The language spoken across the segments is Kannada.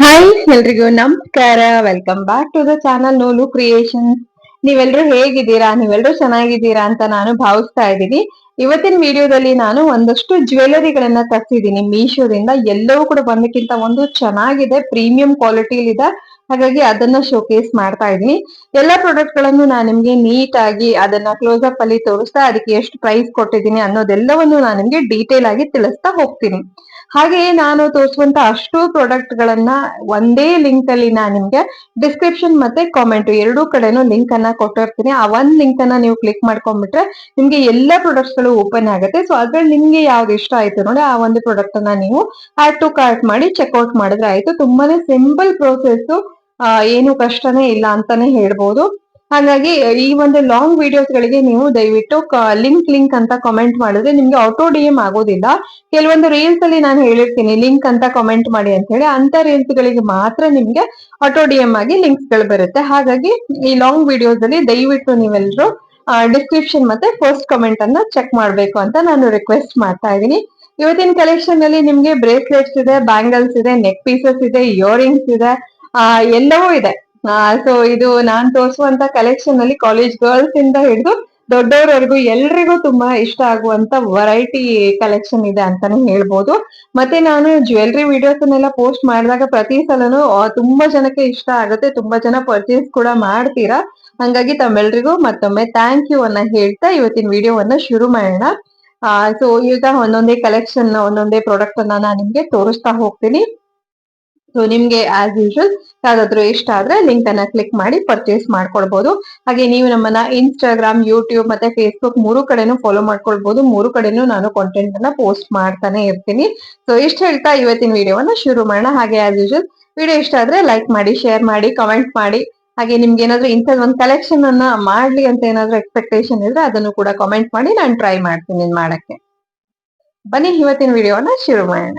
ಹಾಯ್ ಎಲ್ರಿಗೂ ನಮಸ್ಕಾರ. Welcome back to the channel ನೋಲು ಕ್ರಿಯೇಷನ್ಸ್. ನೀವೆಲ್ಲರೂ ಹೇಗಿದ್ದೀರಾ? ನೀವೆಲ್ಲರೂ ಚೆನ್ನಾಗಿದ್ದೀರಾ ಅಂತ ನಾನು ಭಾವಿಸ್ತಾ ಇದ್ದೀನಿ. ಇವತ್ತಿನ ವಿಡಿಯೋದಲ್ಲಿ ನಾನು ಒಂದಷ್ಟು ಜ್ಯುವೆಲರಿಗಳನ್ನ ತರಿಸಿದ್ದೀನಿ ಮೀಶೋದಿಂದ. ಎಲ್ಲವೂ ಕೂಡ ಒಂದಕ್ಕಿಂತ ಒಂದು ಚೆನ್ನಾಗಿದೆ, ಪ್ರೀಮಿಯಂ ಕ್ವಾಲಿಟಿಲಿದೆ. ಹಾಗಾಗಿ ಅದನ್ನ ಶೋಕೇಸ್ ಮಾಡ್ತಾ ಇದ್ದೀನಿ. ಎಲ್ಲಾ ಪ್ರಾಡಕ್ಟ್ ಗಳನ್ನು ನಾನು ನಿಮ್ಗೆ ನೀಟ್ ಆಗಿ ಅದನ್ನ ಕ್ಲೋಸ್ ಅಪ್ ಅಲ್ಲಿ ತೋರಿಸ್ತಾ ಅದಕ್ಕೆ ಎಷ್ಟು ಪ್ರೈಸ್ ಕೊಟ್ಟಿದ್ದೀನಿ ಅನ್ನೋದೆಲ್ಲವನ್ನು ನಾನು ನಿಮ್ಗೆ ಡೀಟೇಲ್ ಆಗಿ ತಿಳಿಸ್ತಾ ಹೋಗ್ತೀನಿ. ಹಾಗೆಯೇ ನಾನು ತೋರಿಸುವಂತ ಅಷ್ಟು ಪ್ರಾಡಕ್ಟ್ ಗಳನ್ನ ಒಂದೇ ಲಿಂಕ್ ಅಲ್ಲಿ ನಾನು ನಿಮ್ಗೆ ಡಿಸ್ಕ್ರಿಪ್ಷನ್ ಮತ್ತೆ ಕಾಮೆಂಟ್ ಎರಡೂ ಕಡೆನೂ ಲಿಂಕ್ ಅನ್ನ ಕೊಟ್ಟಿರ್ತೀನಿ. ಆ ಒಂದ್ ಲಿಂಕ್ ಅನ್ನ ನೀವು ಕ್ಲಿಕ್ ಮಾಡ್ಕೊಂಡ್ಬಿಟ್ರೆ ನಿಮ್ಗೆ ಎಲ್ಲಾ ಪ್ರಾಡಕ್ಟ್ಸ್ ಗಳು ಓಪನ್ ಆಗುತ್ತೆ. ಸೊ ಅದ್ರಲ್ಲಿ ನಿಮ್ಗೆ ಯಾವ್ದು ಇಷ್ಟ ಆಯ್ತು ನೋಡಿ ಆ ಒಂದು ಪ್ರಾಡಕ್ಟ್ ಅನ್ನ ನೀವು ಆಡ್ ಟು ಕಾರ್ಟ್ ಮಾಡಿ ಚೆಕ್ಔಟ್ ಮಾಡಿದ್ರೆ ಆಯ್ತು. ತುಂಬಾನೇ ಸಿಂಪಲ್ ಪ್ರೋಸೆಸ್, ಏನು ಕಷ್ಟನೇ ಇಲ್ಲ ಅಂತಾನೆ ಹೇಳ್ಬೋದು. ಹಾಗಾಗಿ ಈ ಒಂದು ಲಾಂಗ್ ವಿಡಿಯೋಸ್ ಗಳಿಗೆ ನೀವು ದಯವಿಟ್ಟು ಲಿಂಕ್ ಅಂತ ಕಾಮೆಂಟ್ ಮಾಡಿದ್ರೆ ನಿಮ್ಗೆ ಆಟೋ ಡಿ ಎಂ ಆಗೋದಿಲ್ಲ. ಕೆಲವೊಂದು ರೀಲ್ಸ್ ಅಲ್ಲಿ ನಾನು ಹೇಳಿರ್ತೀನಿ ಲಿಂಕ್ ಅಂತ ಕಾಮೆಂಟ್ ಮಾಡಿ ಅಂತ ಹೇಳಿ, ಅಂತ ರೀಲ್ಸ್ ಗಳಿಗೆ ಮಾತ್ರ ನಿಮ್ಗೆ ಆಟೋ ಡಿ ಎಂ ಆಗಿ ಲಿಂಕ್ಸ್ ಗಳು ಬರುತ್ತೆ. ಹಾಗಾಗಿ ಈ ಲಾಂಗ್ ವಿಡಿಯೋಸ್ ಅಲ್ಲಿ ದಯವಿಟ್ಟು ನೀವೆಲ್ಲರೂ ಡಿಸ್ಕ್ರಿಪ್ಷನ್ ಮತ್ತೆ ಫಸ್ಟ್ ಕಮೆಂಟ್ ಅನ್ನ ಚೆಕ್ ಮಾಡ್ಬೇಕು ಅಂತ ನಾನು ರಿಕ್ವೆಸ್ಟ್ ಮಾಡ್ತಾ ಇದ್ದೀನಿ. ಇವತ್ತಿನ ಕಲೆಕ್ಷನ್ ಅಲ್ಲಿ ನಿಮ್ಗೆ ಬ್ರೇಸ್ಲೆಟ್ಸ್ ಇದೆ, ಬ್ಯಾಂಗಲ್ಸ್ ಇದೆ, ನೆಕ್ ಪೀಸಸ್ ಇದೆ, ಇಯರಿಂಗ್ಸ್ ಇದೆ, ಎಲ್ಲವೂ ಇದೆ. ಸೊ ಇದು ನಾನ್ ತೋರಿಸುವಂತ ಕಲೆಕ್ಷನ್ ಅಲ್ಲಿ ಕಾಲೇಜ್ ಗರ್ಲ್ಸ್ ಇಂದ ಹಿಡಿದು ದೊಡ್ಡವರವರೆಗೂ ಎಲ್ರಿಗೂ ತುಂಬಾ ಇಷ್ಟ ಆಗುವಂತ ವೆರೈಟಿ ಕಲೆಕ್ಷನ್ ಇದೆ ಅಂತಾನೆ ಹೇಳ್ಬೋದು. ಮತ್ತೆ ನಾನು ಜ್ಯುವೆಲ್ರಿ ವಿಡಿಯೋಸ್ ಅನ್ನೆಲ್ಲ ಪೋಸ್ಟ್ ಮಾಡಿದಾಗ ಪ್ರತಿ ಸಲನು ತುಂಬಾ ಜನಕ್ಕೆ ಇಷ್ಟ ಆಗುತ್ತೆ, ತುಂಬಾ ಜನ ಪರ್ಚೇಸ್ ಕೂಡ ಮಾಡ್ತೀರಾ. ಹಂಗಾಗಿ ತಮ್ಮೆಲ್ರಿಗೂ ಮತ್ತೊಮ್ಮೆ ಥ್ಯಾಂಕ್ ಯು ಅನ್ನ ಹೇಳ್ತಾ ಇವತ್ತಿನ ವಿಡಿಯೋವನ್ನ ಶುರು ಮಾಡೋಣ. ಸೊ ಈಗ ಒಂದೊಂದೇ ಕಲೆಕ್ಷನ್ ಒಂದೊಂದೇ ಪ್ರಾಡಕ್ಟ್ ಅನ್ನ ನಾನು ನಿಮ್ಗೆ ತೋರಿಸ್ತಾ ಹೋಗ್ತೀನಿ. ಸೊ ನಿಮ್ಗೆ ಆಸ್ ಯೂಶುವಲ್ ಯಾವ್ದಾದ್ರು ಇಷ್ಟ ಆದ್ರೆ ಲಿಂಕ್ ಅನ್ನ ಕ್ಲಿಕ್ ಮಾಡಿ ಪರ್ಚೇಸ್ ಮಾಡ್ಕೊಳ್ಬಹುದು. ಹಾಗೆ ನೀವು ನಮ್ಮನ್ನ ಇನ್ಸ್ಟಾಗ್ರಾಮ್, ಯೂಟ್ಯೂಬ್ ಮತ್ತೆ ಫೇಸ್ಬುಕ್ ಮೂರು ಕಡೆನೂ ಫಾಲೋ ಮಾಡ್ಕೊಳ್ಬಹುದು. ಮೂರು ಕಡೆನೂ ನಾನು ಕಾಂಟೆಂಟ್ ಅನ್ನ ಪೋಸ್ಟ್ ಮಾಡ್ತಾನೆ ಇರ್ತೀನಿ. ಸೊ ಇಷ್ಟ ಹೇಳ್ತಾ ಇವತ್ತಿನ ವಿಡಿಯೋವನ್ನ ಶುರು ಮಾಡೋಣ. ಹಾಗೆ ಆಸ್ ಯೂಶುವಲ್ ವಿಡಿಯೋ ಇಷ್ಟ ಆದ್ರೆ ಲೈಕ್ ಮಾಡಿ, ಶೇರ್ ಮಾಡಿ, ಕಮೆಂಟ್ ಮಾಡಿ. ಹಾಗೆ ನಿಮ್ಗೆ ಏನಾದ್ರು ಇಂಥದ್ ಒಂದು ಕಲೆಕ್ಷನ್ ಅನ್ನ ಮಾಡ್ಲಿ ಅಂತ ಏನಾದ್ರು ಎಕ್ಸ್ಪೆಕ್ಟೇಷನ್ ಇದ್ರೆ ಅದನ್ನು ಕೂಡ ಕಾಮೆಂಟ್ ಮಾಡಿ, ನಾನು ಟ್ರೈ ಮಾಡ್ತೀನಿ ಮಾಡಕ್ಕೆ. ಬನ್ನಿ ಇವತ್ತಿನ ವಿಡಿಯೋವನ್ನ ಶುರು ಮಾಡೋಣ.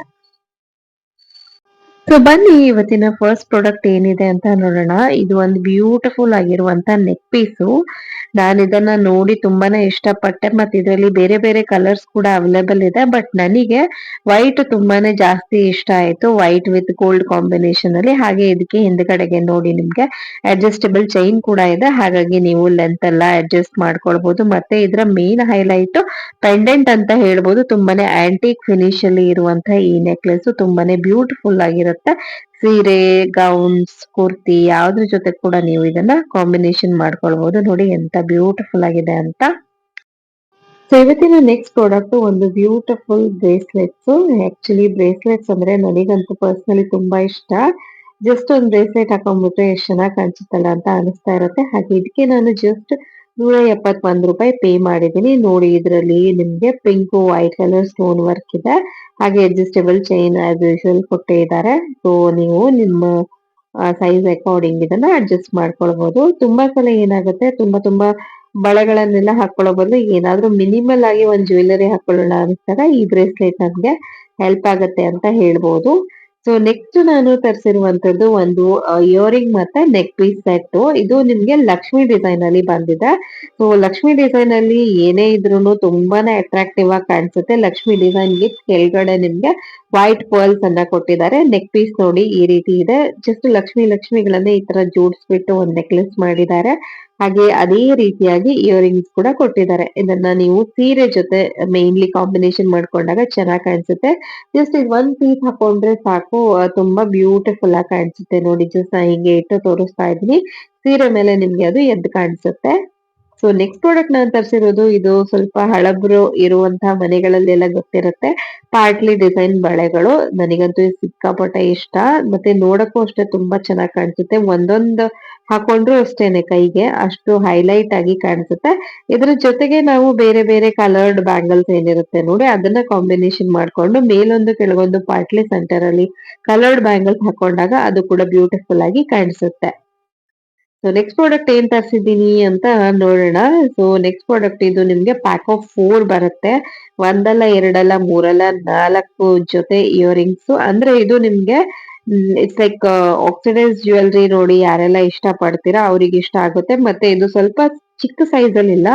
ಸೊ ಬನ್ನಿ ಇವತ್ತಿನ ಫಸ್ಟ್ ಪ್ರಾಡಕ್ಟ್ ಏನಿದೆ ಅಂತ ನೋಡೋಣ. ಇದು ಒಂದು ಬ್ಯೂಟಿಫುಲ್ ಆಗಿರುವಂತ ನೆಕ್ ಪೀಸು. ನಾನು ಇದನ್ನ ನೋಡಿ ತುಂಬಾನೇ ಇಷ್ಟಪಟ್ಟೆ. ಮತ್ತೆ ಇದರಲ್ಲಿ ಬೇರೆ ಬೇರೆ ಕಲರ್ಸ್ ಕೂಡ ಅವೈಲೇಬಲ್ ಇದೆ. ಬಟ್ ನನಗೆ ವೈಟ್ ತುಂಬಾನೇ ಜಾಸ್ತಿ ಇಷ್ಟ ಆಯ್ತು, ವೈಟ್ ವಿತ್ ಗೋಲ್ಡ್ ಕಾಂಬಿನೇಷನ್ ಅಲ್ಲಿ. ಹಾಗೆ ಇದಕ್ಕೆ ಹಿಂದ್ಗಡೆಗೆ ನೋಡಿ ನಿಮ್ಗೆ ಅಡ್ಜಸ್ಟಬಲ್ ಚೈನ್ ಕೂಡ ಇದೆ. ಹಾಗಾಗಿ ನೀವು ಲೆಂತ್ ಎಲ್ಲ ಅಡ್ಜಸ್ಟ್ ಮಾಡ್ಕೊಳ್ಬಹುದು. ಮತ್ತೆ ಇದರ ಮೇನ್ ಹೈಲೈಟ್ ಪೆಂಡೆಂಟ್ ಅಂತ ಹೇಳ್ಬೋದು. ತುಂಬಾನೇ ಆಂಟಿಕ್ ಫಿನಿಶ್ ಅಲ್ಲಿ ಇರುವಂತಹ ಈ ನೆಕ್ಲೆಸ್ ತುಂಬಾನೇ ಬ್ಯೂಟಿಫುಲ್ ಆಗಿರುತ್ತೆ. ಸೀರೆ, ಗೌನ್ಸ್, ಕುರ್ತಿ ಯಾವ್ದ್ರ ಜೊತೆ ಕೂಡ ನೀವು ಇದನ್ನ ಕಾಂಬಿನೇಷನ್ ಮಾಡ್ಕೊಳ್ಬಹುದು. ನೋಡಿ ಎಂತ ಬ್ಯೂಟಿಫುಲ್ ಆಗಿದೆ ಅಂತ. ಸೊ ಇವತ್ತಿನ ನೆಕ್ಸ್ಟ್ ಪ್ರಾಡಕ್ಟ್ ಒಂದು ಬ್ಯೂಟಿಫುಲ್ ಬ್ರೇಸ್ಲೆಟ್ಸ್. ಆಕ್ಚುಲಿ ಬ್ರೇಸ್ಲೆಟ್ಸ್ ಅಂದ್ರೆ ನನಗಂತೂ ಪರ್ಸನಲಿ ತುಂಬಾ ಇಷ್ಟ. ಜಸ್ಟ್ ಒಂದು ಬ್ರೇಸ್ಲೆಟ್ ಹಾಕೊಂಡ್ಬಿಟ್ರೆ ಎಷ್ಟು ಚೆನ್ನಾಗಿ ಕಾಣಿಸುತ್ತಲ್ಲ ಅಂತ ಅನಿಸ್ತಾ ಇರುತ್ತೆ. ಹಾಗೆ ಇದಕ್ಕೆ ನಾನು ಜಸ್ಟ್ ₹171 ಪೇ ಮಾಡಿದ್ದೀನಿ. ನೋಡಿ ಇದರಲ್ಲಿ ನಿಮ್ಗೆ pink white colour stone work ಇದೆ. ಹಾಗೆ ಅಡ್ಜಸ್ಟಬಲ್ ಚೈನ್ ಆಸ್ ಯೂಶುವಲ್ ಕೊಟ್ಟೇ ಇದ್ದಾರೆ. ಸೊ ನೀವು ನಿಮ್ಮ ಸೈಜ್ ಅಕಾರ್ಡಿಂಗ್ ಇದನ್ನ ಅಡ್ಜಸ್ಟ್ ಮಾಡ್ಕೊಳ್ಬಹುದು. ತುಂಬಾ ಸಲ ಏನಾಗುತ್ತೆ, ತುಂಬಾ ಬಳೆಗಳನ್ನೆಲ್ಲ ಹಾಕೊಳ್ಳೋ ಬದಲು ಏನಾದ್ರೂ ಮಿನಿಮಲ್ ಆಗಿ ಒಂದು ಜ್ಯುವೆಲರಿ ಹಾಕೊಳ್ಳೋಣ ಅನಿಸ್ತಾಗ ಈ ಬ್ರೇಸ್ಲೆಟ್ ನಮ್ಗೆ ಹೆಲ್ಪ್ ಆಗುತ್ತೆ ಅಂತ ಹೇಳ್ಬೋದು. ಸೊ ನೆಕ್ಸ್ಟ್ ನಾನು ತರಿಸಿರುವಂತದ್ದು ಒಂದು ಇಯರಿಂಗ್ ಮತ್ತೆ ನೆಕ್ ಪೀಸ್ ಸೆಟ್. ಇದು ನಿಮ್ಗೆ ಲಕ್ಷ್ಮಿ ಡಿಸೈನ್ ಅಲ್ಲಿ ಬಂದಿದೆ. ಸೊ ಲಕ್ಷ್ಮಿ ಡಿಸೈನ್ ಅಲ್ಲಿ ಏನೇ ಇದ್ರೂನು ತುಂಬಾನೇ ಅಟ್ರಾಕ್ಟಿವ್ ಆಗಿ ಕಾಣಿಸುತ್ತೆ. ಲಕ್ಷ್ಮಿ ಡಿಸೈನ್ ಗೆ ಕೆಳಗಡೆ ನಿಮ್ಗೆ ವೈಟ್ ಪರ್ಲ್ಸ್ ಅನ್ನ ಕೊಟ್ಟಿದ್ದಾರೆ. ನೆಕ್ ಪೀಸ್ ನೋಡಿ ಈ ರೀತಿ ಇದೆ. ಜಸ್ಟ್ ಲಕ್ಷ್ಮಿಗಳನ್ನೇ ಈ ತರ ಜೋಡಿಸ್ಬಿಟ್ಟು ಒಂದು ನೆಕ್ಲೆಸ್ ಮಾಡಿದ್ದಾರೆ. ಹಾಗೆ ಅದೇ ರೀತಿಯಾಗಿ ಇಯರಿಂಗ್ಸ್ ಕೂಡ ಕೊಟ್ಟಿದ್ದಾರೆ. ಇದನ್ನ ನೀವು ಸೀರೆ ಜೊತೆ ಮೇನ್ಲಿ ಕಾಂಬಿನೇಷನ್ ಮಾಡ್ಕೊಂಡಾಗ ಚೆನ್ನಾಗಿ ಕಾಣಿಸುತ್ತೆ. ಜಸ್ಟ್ ಇದು ಒಂದ್ ಪೀಸ್ ಹಾಕೊಂಡ್ರೆ ಸಾಕು, ತುಂಬಾ ಬ್ಯೂಟಿಫುಲ್ ಆಗಿ ಕಾಣಿಸುತ್ತೆ. ನೋಡಿ ಜಸ್ಟ್ ನಾ ಹಿಂಗೆ ಇಟ್ಟು ತೋರಿಸ್ತಾ ಇದ್ದೀನಿ, ಸೀರೆ ಮೇಲೆ ನಿಮ್ಗೆ ಅದು ಎದ್ದು ಕಾಣಿಸುತ್ತೆ. ಸೊ ನೆಕ್ಸ್ಟ್ ಪ್ರಾಡಕ್ಟ್ ನಾನು ತರಿಸಿರೋದು ಇದು ಸ್ವಲ್ಪ ಹಳಬ್ರು ಇರುವಂತಹ ಮನೆಗಳಲ್ಲೆಲ್ಲ ಗೊತ್ತಿರುತ್ತೆ, ಪಾರ್ಟ್ಲಿ ಡಿಸೈನ್ ಬಳೆಗಳು. ನನಗಂತೂ ಸಿಕ್ಕಾಪಟ್ಟೆ ಇಷ್ಟ. ಮತ್ತೆ ನೋಡಕ್ಕೂ ಅಷ್ಟೇ ತುಂಬಾ ಚೆನ್ನಾಗಿ ಕಾಣಿಸುತ್ತೆ. ಒಂದೊಂದು ಹಾಕೊಂಡ್ರು ಅಷ್ಟೇನೆ ಕೈಗೆ ಅಷ್ಟು ಹೈಲೈಟ್ ಆಗಿ ಕಾಣಿಸುತ್ತೆ. ಇದ್ರ ಜೊತೆಗೆ ನಾವು ಬೇರೆ ಬೇರೆ ಕಲರ್ಡ್ ಬ್ಯಾಂಗಲ್ಸ್ ಏನಿರುತ್ತೆ ನೋಡಿ ಅದನ್ನ ಕಾಂಬಿನೇಷನ್ ಮಾಡ್ಕೊಂಡು ಮೇಲೊಂದು ಕೆಳಗೊಂದು ಪಾರ್ಟ್ಲಿ ಸೆಂಟರ್ ಅಲ್ಲಿ ಕಲರ್ಡ್ ಬ್ಯಾಂಗಲ್ಸ್ ಹಾಕೊಂಡಾಗ ಅದು ಕೂಡ ಬ್ಯೂಟಿಫುಲ್ ಆಗಿ ಕಾಣಿಸುತ್ತೆ. ಸೊ ನೆಕ್ಸ್ಟ್ ಪ್ರಾಡಕ್ಟ್ ಏನ್ ತರಿಸಿದ್ದೀನಿ ಅಂತ ನೋಡೋಣ. ಸೊ ನೆಕ್ಸ್ಟ್ ಪ್ರಾಡಕ್ಟ್ ಇದು ನಿಮ್ಗೆ ಪ್ಯಾಕ್ ಆಫ್ 4 ಬರುತ್ತೆ. ಒಂದಲ್ಲ, ಎರಡಲ್ಲ, ಮೂರಲ್ಲ, 4 ಜೊತೆ ಇಯರಿಂಗ್ಸ್. ಅಂದ್ರೆ ಇದು ನಿಮ್ಗೆ ಇಟ್ಸ್ ಲೈಕ್ ಆಕ್ಸಿಡೈಸ್ ಜ್ಯುವೆಲ್ರಿ ನೋಡಿ ಯಾರೆಲ್ಲ ಇಷ್ಟ ಪಡ್ತೀರಾ ಅವ್ರಿಗೆ ಇಷ್ಟ ಆಗುತ್ತೆ. ಮತ್ತೆ ಇದು ಸ್ವಲ್ಪ ಚಿಕ್ಕ ಸೈಜ್ ಅಲ್ಲಿ ಇಲ್ಲ,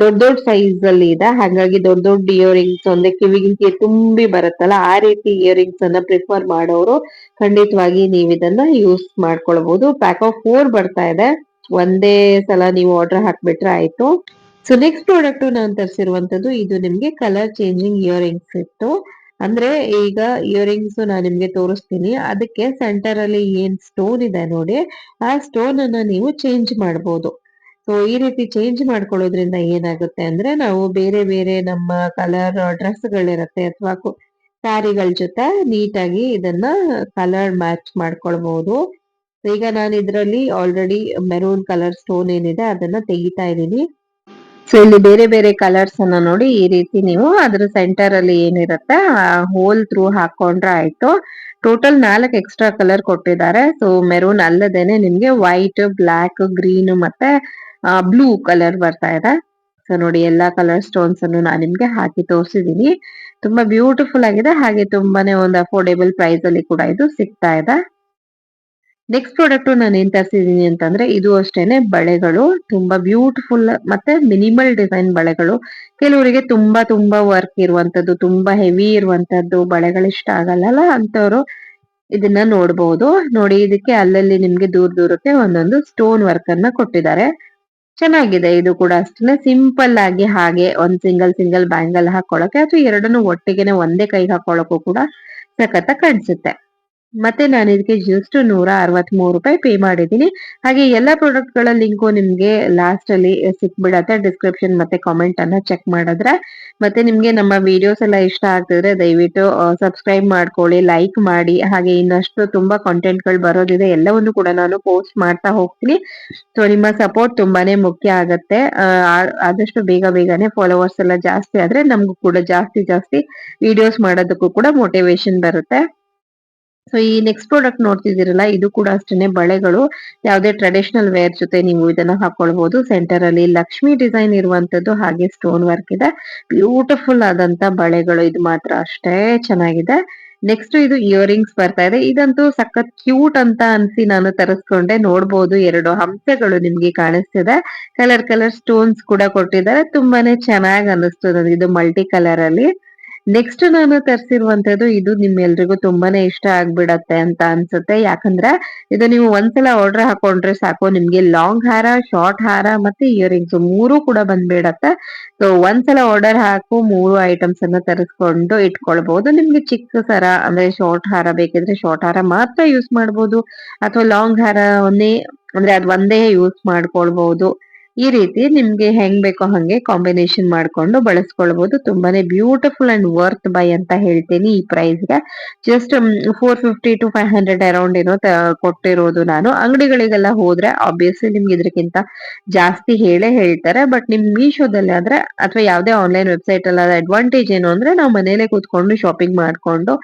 ದೊಡ್ಡ ದೊಡ್ಡ ಸೈಜ್ ಅಲ್ಲಿ ಇದೆ. ಹಾಗಾಗಿ ದೊಡ್ಡ ದೊಡ್ಡ ಇಯರಿಂಗ್ಸ್ ಒಂದೇ ಕಿವಿಗೆ ತುಂಬಿ ಬರುತ್ತಲ್ಲ, ಆ ರೀತಿ ಇಯರಿಂಗ್ಸ್ ಅನ್ನ ಪ್ರಿಫರ್ ಮಾಡೋರು ಖಂಡಿತವಾಗಿ ನೀವು ಇದನ್ನ ಯೂಸ್ ಮಾಡ್ಕೊಳ್ಬಹುದು. ಪ್ಯಾಕ್ ಆಫ್ 4 ಬರ್ತಾ ಇದೆ, ಒಂದೇ ಸಲ ನೀವು ಆರ್ಡರ್ ಹಾಕ್ಬಿಟ್ರೆ ಆಯ್ತು. ಸೊ ನೆಕ್ಸ್ಟ್ ಪ್ರಾಡಕ್ಟ್ ನಾನು ತರಿಸಿರುವಂತದ್ದು, ಇದು ನಿಮ್ಗೆ ಕಲರ್ ಚೇಂಜಿಂಗ್ ಇಯರಿಂಗ್ಸ್ ಇತ್ತು. ಅಂದ್ರೆ ಈಗ ಇಯರಿಂಗ್ಸ್ ನಾನು ನಿಮ್ಗೆ ತೋರಿಸ್ತೀನಿ, ಅದಕ್ಕೆ ಸೆಂಟರ್ ಅಲ್ಲಿ ಏನ್ ಸ್ಟೋನ್ ಇದೆ ನೋಡಿ, ಆ ಸ್ಟೋನ್ ಅನ್ನ ನೀವು ಚೇಂಜ್ ಮಾಡಬಹುದು. ಸೊ ಈ ರೀತಿ ಚೇಂಜ್ ಮಾಡ್ಕೊಳ್ಳೋದ್ರಿಂದ ಏನಾಗುತ್ತೆ ಅಂದ್ರೆ, ನಾವು ಬೇರೆ ಬೇರೆ ನಮ್ಮ ಕಲರ್ ಡ್ರೆಸ್ ಗಳಿರತ್ತೆ ಅಥವಾ ಸ್ಯಾರಿಗಳ ಜೊತೆ ನೀಟಾಗಿ ಇದನ್ನ ಕಲರ್ ಮ್ಯಾಚ್ ಮಾಡ್ಕೊಳ್ಬಹುದು. ಈಗ ನಾನು ಇದರಲ್ಲಿ ಆಲ್ರೆಡಿ ಮೆರೂನ್ ಕಲರ್ ಸ್ಟೋನ್ ಏನಿದೆ ಅದನ್ನ ತೆಗಿತಾ ಇದ್ದೀನಿ. ಸೊ ಇಲ್ಲಿ ಬೇರೆ ಬೇರೆ ಕಲರ್ಸ್ ಅನ್ನ ನೋಡಿ, ಈ ರೀತಿ ನೀವು ಅದ್ರ ಸೆಂಟರ್ ಅಲ್ಲಿ ಏನಿರುತ್ತೆ ಆ ಹೋಲ್ ಥ್ರೂ ಹಾಕೊಂಡ್ರೆ ಆಯ್ತು. ಟೋಟಲ್ 4 ಎಕ್ಸ್ಟ್ರಾ ಕಲರ್ ಕೊಟ್ಟಿದ್ದಾರೆ. ಸೊ ಮೆರೂನ್ ಅಲ್ಲದೇನೆ ನಿಮ್ಗೆ ವೈಟ್, ಬ್ಲಾಕ್, ಗ್ರೀನ್ ಮತ್ತೆ ಬ್ಲೂ ಕಲರ್ ಬರ್ತಾ ಇದೆ. ಸೊ ನೋಡಿ, ಎಲ್ಲಾ ಕಲರ್ ಸ್ಟೋನ್ಸ್ ಅನ್ನು ನಾನು ನಿಮ್ಗೆ ಹಾಕಿ ತೋರಿಸಿದೀನಿ. ತುಂಬಾ ಬ್ಯೂಟಿಫುಲ್ ಆಗಿದೆ, ಹಾಗೆ ತುಂಬಾನೇ ಒಂದು ಅಫೋರ್ಡೆಬಲ್ ಪ್ರೈಸ್ ಅಲ್ಲಿ ಕೂಡ ಇದು ಸಿಗ್ತಾ ಇದೆ. ನೆಕ್ಸ್ಟ್ ಪ್ರಾಡಕ್ಟ್ ನಾನು ಏನ್ ತರಿಸಿದೀನಿ ಅಂತಂದ್ರೆ, ಇದು ಅಷ್ಟೇನೆ ಬಳೆಗಳು. ತುಂಬಾ ಬ್ಯೂಟಿಫುಲ್ ಮತ್ತೆ ಮಿನಿಮಲ್ ಡಿಸೈನ್ ಬಳೆಗಳು. ಕೆಲವರಿಗೆ ತುಂಬಾ ತುಂಬಾ ವರ್ಕ್ ಇರುವಂತದ್ದು, ತುಂಬಾ ಹೆವಿ ಇರುವಂತದ್ದು ಬಳೆಗಳು ಇಷ್ಟ ಆಗಲ್ಲ ಅಂತವ್ರು ಇದನ್ನ ನೋಡ್ಬಹುದು. ನೋಡಿ, ಇದಕ್ಕೆ ಅಲ್ಲಲ್ಲಿ ನಿಮ್ಗೆ ದೂರ ದೂರಕ್ಕೆ ಒಂದೊಂದು ಸ್ಟೋನ್ ವರ್ಕ್ ಅನ್ನ ಕೊಟ್ಟಿದ್ದಾರೆ. ಚೆನ್ನಾಗಿದೆ ಇದು ಕೂಡ ಅಷ್ಟೇನೆ ಸಿಂಪಲ್ ಆಗಿ, ಹಾಗೆ ಒಂದ್ ಸಿಂಗಲ್ ಸಿಂಗಲ್ ಬ್ಯಾಂಗಲ್ ಹಾಕೊಳಕ್ಕೆ ಅಥವಾ ಎರಡನ್ನು ಒಟ್ಟಿಗೆನೆ ಒಂದೇ ಕೈಗೆ ಹಾಕೊಳಕ್ಕೂ ಕೂಡ ಸಖತ್ತ ಕಾಣಿಸುತ್ತೆ. ಮತ್ತೆ ನಾನು ಇದಕ್ಕೆ ಜಸ್ಟ್ ₹163 ಪೇ ಮಾಡಿದ್ದೀನಿ. ಹಾಗೆ ಎಲ್ಲಾ ಪ್ರಾಡಕ್ಟ್ ಗಳ ಲಿಂಕು ನಿಮ್ಗೆ ಲಾಸ್ಟ್ ಅಲ್ಲಿ ಸಿಕ್ಬಿಡತ್ತೆ, ಡಿಸ್ಕ್ರಿಪ್ಷನ್ ಮತ್ತೆ ಕಾಮೆಂಟ್ ಅನ್ನ ಚೆಕ್ ಮಾಡಿದ್ರೆ. ಮತ್ತೆ ನಿಮ್ಗೆ ನಮ್ಮ ವಿಡಿಯೋಸ್ ಎಲ್ಲ ಇಷ್ಟ ಆಗ್ತಿದ್ರೆ ದಯವಿಟ್ಟು ಸಬ್ಸ್ಕ್ರೈಬ್ ಮಾಡ್ಕೊಳ್ಳಿ, ಲೈಕ್ ಮಾಡಿ. ಹಾಗೆ ಇನ್ನಷ್ಟು ತುಂಬಾ ಕಾಂಟೆಂಟ್ ಗಳು ಬರೋದಿದೆ, ಎಲ್ಲವನ್ನು ಕೂಡ ನಾನು ಪೋಸ್ಟ್ ಮಾಡ್ತಾ ಹೋಗ್ತೀನಿ. ಸೊ ನಿಮ್ಮ ಸಪೋರ್ಟ್ ತುಂಬಾನೇ ಮುಖ್ಯ ಆಗತ್ತೆ. ಆದಷ್ಟು ಬೇಗ ಬೇಗನೆ ಫಾಲೋವರ್ಸ್ ಎಲ್ಲ ಜಾಸ್ತಿ ಆದ್ರೆ ನಮ್ಗೂ ಕೂಡ ಜಾಸ್ತಿ ಜಾಸ್ತಿ ವಿಡಿಯೋಸ್ ಮಾಡೋದಕ್ಕೂ ಕೂಡ ಮೋಟಿವೇಶನ್ ಬರುತ್ತೆ. ಸೊ ಈ ನೆಕ್ಸ್ಟ್ ಪ್ರಾಡಕ್ಟ್ ನೋಡ್ತಿದ್ದೀರಲ್ಲ, ಇದು ಕೂಡ ಅಷ್ಟೇನೆ ಬಳೆಗಳು. ಯಾವುದೇ ಟ್ರೆಡಿಷನಲ್ ವೇರ್ ಜೊತೆ ನೀವು ಇದನ್ನ ಹಾಕೊಳ್ಬಹುದು. ಸೆಂಟರ್ ಅಲ್ಲಿ ಲಕ್ಷ್ಮಿ ಡಿಸೈನ್ ಇರುವಂತದ್ದು, ಹಾಗೆ ಸ್ಟೋನ್ ವರ್ಕ್ ಇದೆ. ಬ್ಯೂಟಿಫುಲ್ ಆದಂತ ಬಳೆಗಳು, ಇದು ಮಾತ್ರ ಅಷ್ಟೇ ಚೆನ್ನಾಗಿದೆ. ನೆಕ್ಸ್ಟ್ ಇದು ಇಯರಿಂಗ್ಸ್ ಬರ್ತಾ ಇದೆ. ಇದಂತೂ ಸಖತ್ ಕ್ಯೂಟ್ ಅಂತ ಅನ್ಸಿ ನಾನು ತರಿಸ್ಕೊಂಡೆ. ನೋಡ್ಬೋದು, 2 ಹಂಸಗಳು ನಿಮ್ಗೆ ಕಾಣಿಸ್ತಿದೆ. ಕಲರ್ ಕಲರ್ ಸ್ಟೋನ್ಸ್ ಕೂಡ ಕೊಟ್ಟಿದ್ದಾರೆ. ತುಂಬಾನೇ ಚೆನ್ನಾಗಿ ಅನಿಸ್ತು ನನಗೆ, ಇದು ಮಲ್ಟಿ ಕಲರ್ ಅಲ್ಲಿ. ನೆಕ್ಸ್ಟ್ ನಾನು ತರಿಸಿರುವಂತದ್ದು, ಇದು ನಿಮ್ಮೆಲ್ರಿಗೂ ತುಂಬಾನೇ ಇಷ್ಟ ಆಗ್ಬಿಡತ್ತೆ ಅಂತ ಅನ್ಸುತ್ತೆ. ಯಾಕಂದ್ರೆ ಇದು ನೀವು ಒಂದ್ಸಲ ಆರ್ಡರ್ ಹಾಕೊಂಡ್ರೆ ಸಾಕು, ನಿಮ್ಗೆ ಲಾಂಗ್ ಹಾರ, ಶಾರ್ಟ್ ಹಾರ ಮತ್ತೆ ಇಯರಿಂಗ್ಸ್ 3 ಕೂಡ ಬಂದ್ಬಿಡತ್ತೆ. ಸೊ ಒಂದ್ಸಲ ಆರ್ಡರ್ ಹಾಕು 3 ಐಟಮ್ಸ್ ಅನ್ನ ತರಿಸ್ಕೊಂಡು ಇಟ್ಕೊಳ್ಬಹುದು. ನಿಮ್ಗೆ ಚಿಕ್ಕ ಸರ ಅಂದ್ರೆ ಶಾರ್ಟ್ ಹಾರ ಬೇಕಿದ್ರೆ ಶಾರ್ಟ್ ಹಾರ ಮಾತ್ರ ಯೂಸ್ ಮಾಡ್ಬೋದು, ಅಥವಾ ಲಾಂಗ್ ಹಾರ ಅಂದ್ರೆ ಅದ್ ಒಂದೇ ಯೂಸ್ ಮಾಡ್ಕೊಳ್ಬಹುದು. ಈ ರೀತಿ ನಿಮ್ಗೆ ಹೆಂಗ್ ಬೇಕೋ ಹಂಗೆ ಕಾಂಬಿನೇಷನ್ ಮಾಡ್ಕೊಂಡು ಬಳಸ್ಕೊಳ್ಬಹುದು. ತುಂಬಾನೇ ಬ್ಯೂಟಿಫುಲ್ ಅಂಡ್ ವರ್ತ್ ಬೈ ಅಂತ ಹೇಳ್ತೀನಿ ಈ ಪ್ರೈಸ್ಗೆ. ಜಸ್ಟ್ 450 to 500 ಅರೌಂಡ್ ಏನೋ ಕೊಟ್ಟಿರೋದು. ನಾನು ಅಂಗಡಿಗಳಿಗೆಲ್ಲ ಹೋದ್ರೆ ಆಬ್ವಿಯಸ್ಲಿ ನಿಮ್ಗೆ ಇದಕ್ಕಿಂತ ಜಾಸ್ತಿ ಹೇಳೇ ಹೇಳ್ತಾರೆ. ಬಟ್ ನಿಮ್ ಮೀಶೋದಲ್ಲಿ ಆದ್ರೆ ಅಥವಾ ಯಾವ್ದೇ ಆನ್ಲೈನ್ ವೆಬ್ಸೈಟ್ ಅಲ್ಲಿ ಅಡ್ವಾಂಟೇಜ್ ಏನು ಅಂದ್ರೆ, ನಾವು ಮನೇಲೆ ಕೂತ್ಕೊಂಡು ಶಾಪಿಂಗ್ ಮಾಡ್ಕೊಂಡು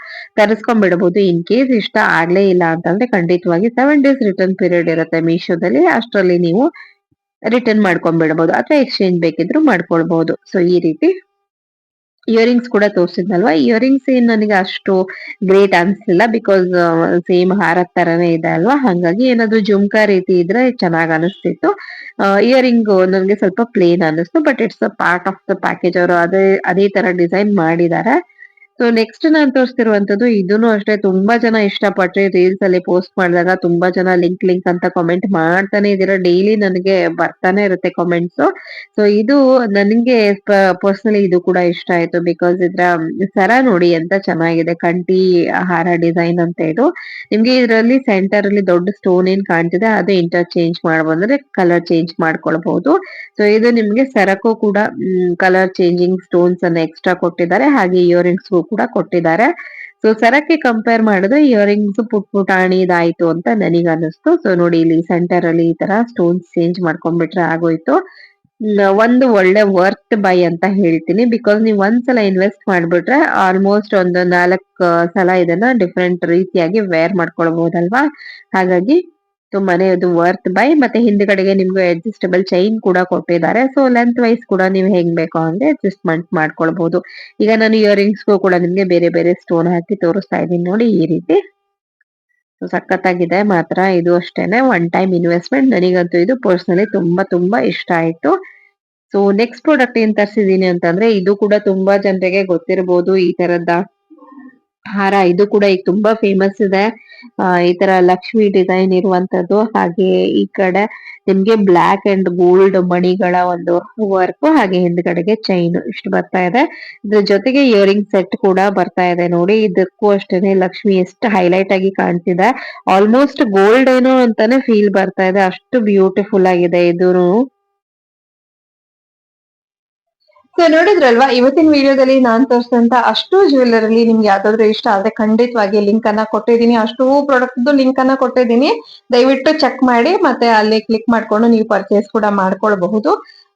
ತರಿಸ್ಕೊಂಡ್ಬಿಡಬಹುದು. ಇನ್ ಕೇಸ್ ಇಷ್ಟ ಆಗ್ಲೇ ಇಲ್ಲ ಅಂತಂದ್ರೆ ಖಂಡಿತವಾಗಿ 7 days ರಿಟರ್ನ್ ಪೀರಿಯಡ್ ಇರುತ್ತೆ ಮೀಶೋದಲ್ಲಿ. ಅಷ್ಟರಲ್ಲಿ ನೀವು ರಿಟರ್ನ್ ಮಾಡ್ಕೊಂಡ್ಬಿಡಬಹುದು, ಅಥವಾ ಎಕ್ಸ್ಚೇಂಜ್ ಬೇಕಿದ್ರು ಮಾಡ್ಕೊಳ್ಬಹುದು. ಸೊ ಈ ರೀತಿ ಇಯರಿಂಗ್ಸ್ ಕೂಡ ತೋರಿಸಿದ್ನಲ್ವಾ, ಇಯರಿಂಗ್ಸ್ ಏನ್ ನನಗೆ ಅಷ್ಟು ಗ್ರೇಟ್ ಅನ್ಸ್ಲಿಲ್ಲ. ಬಿಕಾಸ್ ಸೇಮ್ ಹಾರದ ತರನೇ ಇದೆ ಅಲ್ವಾ, ಹಾಗಾಗಿ ಏನಾದ್ರು ಜುಮ್ಕಾ ರೀತಿ ಇದ್ರೆ ಚೆನ್ನಾಗ್ ಅನಿಸ್ತಿತ್ತು. ಇಯರಿಂಗ್ ನನಗೆ ಸ್ವಲ್ಪ ಪ್ಲೇನ್ ಅನಿಸ್ತು. But it's a part of the package. ಅವರು ಅದೇ ತರ ಡಿಸೈನ್ ಮಾಡಿದ್ದಾರೆ. ಸೊ ನೆಕ್ಸ್ಟ್ ನಾನ್ ತೋರಿಸ್ತಿರುವಂತದ್ದು, ಇದೂನು ಅಷ್ಟೇ ತುಂಬಾ ಜನ ಇಷ್ಟಪಟ್ರಿ ರೀಲ್ಸ್ ಅಲ್ಲಿ ಪೋಸ್ಟ್ ಮಾಡಿದಾಗ ತುಂಬಾ ಜನ ಲಿಂಕ್ ಲಿಂಕ್ ಅಂತ ಕಾಮೆಂಟ್ ಮಾಡ್ತಾನೆ ಇದೀರ. ಡೈಲಿ ನನಗೆ ಬರ್ತಾನೆ ಇರುತ್ತೆ ಕಾಮೆಂಟ್ಸ್. ಸೊ ಇದು ನನಗೆ ಪರ್ಸನಲಿ ಇದು ಕೂಡ ಇಷ್ಟ ಆಯ್ತು. ಬಿಕಾಸ್ ಇದ್ರ ಸರ ನೋಡಿ ಎಂತ ಚೆನ್ನಾಗಿದೆ, ಕಂಠಿ ಹಾರ ಡಿಸೈನ್ ಅಂತ ಇದು. ನಿಮ್ಗೆ ಇದರಲ್ಲಿ ಸೆಂಟರ್ ಅಲ್ಲಿ ದೊಡ್ಡ ಸ್ಟೋನ್ ಏನ್ ಕಾಣ್ತಿದೆ ಅದು ಇಂಟರ್ ಚೇಂಜ್ ಮಾಡಬಹುದು, ಅಂದ್ರೆ ಕಲರ್ ಚೇಂಜ್ ಮಾಡ್ಕೊಳ್ಬಹುದು. ಸೊ ಇದು ನಿಮ್ಗೆ ಸರಕ್ಕೂ ಕೂಡ ಕಲರ್ ಚೇಂಜಿಂಗ್ ಸ್ಟೋನ್ಸ್ ಅನ್ನ ಎಕ್ಸ್ಟ್ರಾ ಕೊಟ್ಟಿದ್ದಾರೆ, ಹಾಗೆ ಇಯರಿಂಗ್ಸ್ ಕೂಡ ಕೊಟ್ಟಿದ್ದಾರೆ. ಸೊ ಸರಕ್ಕೆ ಕಂಪೇರ್ ಮಾಡಿದ್ರೆ ಇಯರಿಂಗ್ಸ್ ಪುಟಾಣಿ ಇದಾಯ್ತು ಅಂತ ನನಗೆ ಅನಿಸ್ತು. ಸೊ ನೋಡಿ, ಇಲ್ಲಿ ಸೆಂಟರ್ ಅಲ್ಲಿ ಈ ತರ ಸ್ಟೋನ್ಸ್ ಚೇಂಜ್ ಮಾಡ್ಕೊಂಡ್ಬಿಟ್ರೆ ಆಗೋಯ್ತು. ಒಂದು ಒಳ್ಳೆ ವರ್ತ್ ಬೈ ಅಂತ ಹೇಳ್ತೀನಿ. ಬಿಕಾಸ್ ನೀವು ಒಂದ್ಸಲ ಇನ್ವೆಸ್ಟ್ ಮಾಡ್ಬಿಟ್ರೆ ಆಲ್ಮೋಸ್ಟ್ ಒಂದು 4 ಸಲ ಇದನ್ನ ಡಿಫ್ರೆಂಟ್ ರೀತಿಯಾಗಿ ವೇರ್ ಮಾಡ್ಕೊಳ್ಬಹುದಲ್ವಾ. ಹಾಗಾಗಿ ತುಂಬಾನೇ ಇದು ವರ್ತ್ ಬೈ. ಮತ್ತೆ ಹಿಂದ್ಗಡೆಗೆ ನಿಮ್ಗೆ ಅಡ್ಜಸ್ಟಬಲ್ ಚೈನ್ ಕೂಡ ಕೊಟ್ಟಿದ್ದಾರೆ. ಸೊ ಲೆಂತ್ ವೈಸ್ ಕೂಡ ನೀವು ಹೆಂಗ್ ಬೇಕೋ ಹಂಗೆ ಅಡ್ಜಸ್ಟ್ಮೆಂಟ್ ಮಾಡ್ಕೊಳ್ಬಹುದು. ಈಗ ನಾನು ಇಯರಿಂಗ್ಸ್ಗೂ ಕೂಡ ನಿಮ್ಗೆ ಬೇರೆ ಬೇರೆ ಸ್ಟೋನ್ ಹಾಕಿ ತೋರಿಸ್ತಾ ಇದ್ದೀನಿ ನೋಡಿ, ಈ ರೀತಿ. ಸಖತ್ತಾಗಿದೆ ಮಾತ್ರ ಇದು ಅಷ್ಟೇನೆ ಒನ್ ಟೈಮ್ ಇನ್ವೆಸ್ಟ್ಮೆಂಟ್. ನನಗಂತೂ ಇದು ಪರ್ಸನಲಿ ತುಂಬಾ ತುಂಬಾ ಇಷ್ಟ ಆಯ್ತು. ಸೊ ನೆಕ್ಸ್ಟ್ ಪ್ರಾಡಕ್ಟ್ ಏನ್ ತರಿಸಿದೀನಿ ಅಂತಂದ್ರೆ ಇದು ಕೂಡ ತುಂಬಾ ಜನರಿಗೆ ಗೊತ್ತಿರಬಹುದು ಈ ತರದ ಹಾರ. ಇದು ಕೂಡ ಈಗ ತುಂಬಾ ಫೇಮಸ್ ಇದೆ. ಈ ತರ ಲಕ್ಷ್ಮಿ ಡಿಸೈನ್ ಇರುವಂತದ್ದು, ಹಾಗೆ ಈ ಕಡೆ ನಿಮ್ಗೆ ಬ್ಲಾಕ್ ಅಂಡ್ ಗೋಲ್ಡ್ ಮಣಿಗಳ ಒಂದು ವರ್ಕ್, ಹಾಗೆ ಹಿಂದ್ಗಡೆಗೆ ಚೈನ್ ಇಷ್ಟು ಬರ್ತಾ ಇದೆ. ಇದ್ರ ಜೊತೆಗೆ ಇಯರಿಂಗ್ ಸೆಟ್ ಕೂಡ ಬರ್ತಾ ಇದೆ ನೋಡಿ. ಇದಕ್ಕೂ ಅಷ್ಟೇನೆ ಲಕ್ಷ್ಮಿ ಎಷ್ಟು ಹೈಲೈಟ್ ಆಗಿ ಕಾಣ್ತಿದೆ. ಆಲ್ಮೋಸ್ಟ್ ಗೋಲ್ಡ್ ಏನೋ ಅಂತಾನೆ ಫೀಲ್ ಬರ್ತಾ ಇದೆ, ಅಷ್ಟು ಬ್ಯೂಟಿಫುಲ್ ಆಗಿದೆ ಇದು. ಸೊ ನೋಡಿದ್ರಲ್ವಾ, ಇವತ್ತಿನ ವಿಡಿಯೋದಲ್ಲಿ ನಾನ್ ತೋರಿಸಿದಂತ ಅಷ್ಟು ಜ್ಯುವೆಲ್ಲರಿ ನಿಮ್ಗೆ ಯಾವ್ದಾದ್ರು ಇಷ್ಟ ಆದ್ರೆ ಖಂಡಿತವಾಗಿ ಲಿಂಕ್ ಅನ್ನ ಕೊಟ್ಟಿದ್ದೀನಿ. ಅಷ್ಟು ಪ್ರಾಡಕ್ಟ್ ಲಿಂಕ್ ಅನ್ನ ಕೊಟ್ಟಿದ್ದೀನಿ, ದಯವಿಟ್ಟು ಚೆಕ್ ಮಾಡಿ ಮತ್ತೆ ಅಲ್ಲಿ ಕ್ಲಿಕ್ ಮಾಡ್ಕೊಂಡು ನೀವು ಪರ್ಚೇಸ್ ಕೂಡ ಮಾಡ್ಕೊಳ್ಬಹುದು.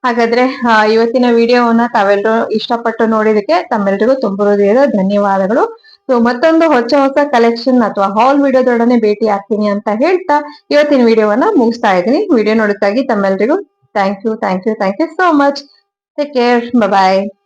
ಹಾಗಾದ್ರೆ ಇವತ್ತಿನ ವಿಡಿಯೋವನ್ನ ತಾವೆಲ್ಲರೂ ಇಷ್ಟಪಟ್ಟು ನೋಡಿದಕ್ಕೆ ತಮ್ಮೆಲ್ಲರಿಗೂ ತುಂಬ ಹೃದಯದ ಧನ್ಯವಾದಗಳು. ಸೊ ಮತ್ತೊಂದು ಹೊಸ ಹೊಸ ಕಲೆಕ್ಷನ್ ಅಥವಾ ಹಾಲ್ ವಿಡಿಯೋದೊಡನೆ ಭೇಟಿ ಆಗ್ತೀನಿ ಅಂತ ಹೇಳ್ತಾ ಇವತ್ತಿನ ವಿಡಿಯೋವನ್ನ ಮುಗಿಸ್ತಾ ಇದ್ದೀನಿ. ವಿಡಿಯೋ ನೋಡೋಕ್ಕಾಗಿ ತಮ್ಮೆಲ್ಲರಿಗೂ thank you so much. Take care. Bye bye.